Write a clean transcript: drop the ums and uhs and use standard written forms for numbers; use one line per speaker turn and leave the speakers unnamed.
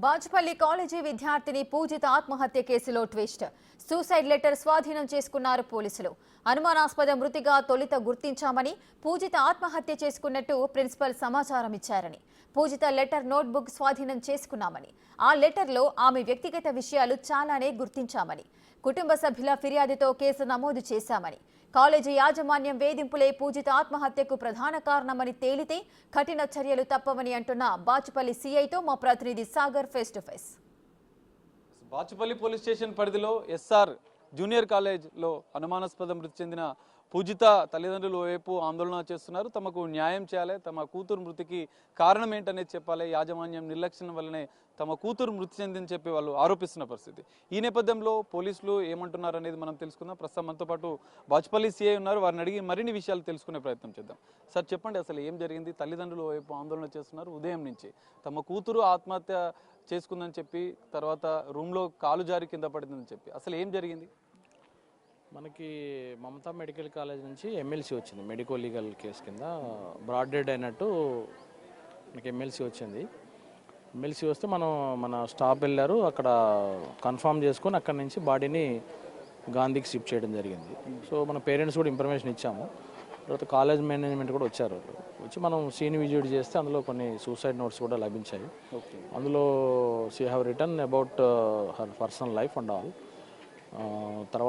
Bachupally college విద్యార్థిని పూజిత ఆత్మహత్య కేసులో ట్విస్ట్. సూసైడ్ లెటర్ స్వాధీనం చేసుకున్నారు పోలీసులు. అనుమానాస్పద మృతిగా తొలుత గుర్తించామని, పూజిత ఆత్మహత్య చేసుకున్నట్టు ప్రిన్సిపల్ సమాచారం ఇచ్చారని, పూజిత లెటర్ నోట్బుక్ స్వాధీనం చేసుకున్నామని, ఆ లెటర్లో ఆమె వ్యక్తిగత విషయాలు చాలానే గుర్తించామని, కుటుంబ సభ్యుల ఫిర్యాదుతో కేసు నమోదు చేశామని, కాలేజీ యాజమాన్యం వేధింపులే పూజిత ఆత్మహత్యకు ప్రధాన కారణమని తేలితే కఠిన చర్యలు తప్పవని అంటున్న బాచుపల్లి సీఐతో మా ప్రతినిధి Sagar face to face.
Bachupalli police station పరిధిలో ఎస్ఆర్ జూనియర్ కాలేజ్లో అనుమానాస్పద మృతి చెందిన పూజిత తల్లిదండ్రులు వైపు ఆందోళన చేస్తున్నారు. తమకు న్యాయం చేయాలి, తమ కూతురు మృతికి కారణం ఏంటనేది చెప్పాలి, యాజమాన్యం నిర్లక్ష్యం వల్లనే తమ కూతురు మృతి చెందని చెప్పి వాళ్ళు ఆరోపిస్తున్న పరిస్థితి. ఈ నేపథ్యంలో పోలీసులు ఏమంటున్నారు అనేది మనం తెలుసుకుందాం. ప్రస్తుతం మనతో పాటు బాచుపల్లి సీఐ ఉన్నారు, వారిని అడిగి మరిన్ని విషయాలు తెలుసుకునే ప్రయత్నం చేద్దాం. సార్ చెప్పండి, అసలు ఏం జరిగింది? తల్లిదండ్రుల వైపు ఆందోళన చేస్తున్నారు ఉదయం నుంచి. తమ కూతురు ఆత్మహత్య చేసుకుందని చెప్పి తర్వాత రూమ్లో కాలు జారి కింద పడిందని చెప్పి అసలు ఏం జరిగింది?
మనకి మమతా మెడికల్ కాలేజ్ నుంచి ఎమ్మెల్సీ వచ్చింది. మెడికో లీగల్ కేసు కింద బ్రాడ్ డెడ్ అయినట్టు మనకి ఎమ్మెల్సీ వచ్చింది. ఎమ్మెల్సీ వస్తే మన స్టాఫ్ వెళ్ళారు, అక్కడ కన్ఫర్మ్ చేసుకొని అక్కడి నుంచి బాడీని గాంధీకి షిఫ్ట్ చేయడం జరిగింది. సో మన పేరెంట్స్ కూడా ఇన్ఫర్మేషన్ ఇచ్చాము. తర్వాత కాలేజ్ మేనేజ్మెంట్ కూడా వచ్చారు. వచ్చి మనం సీన్ విజిట్ చేస్తే అందులో కొన్ని సూసైడ్ నోట్స్ కూడా లభించాయి. అందులో she have written about her personal life and all. తర్వాత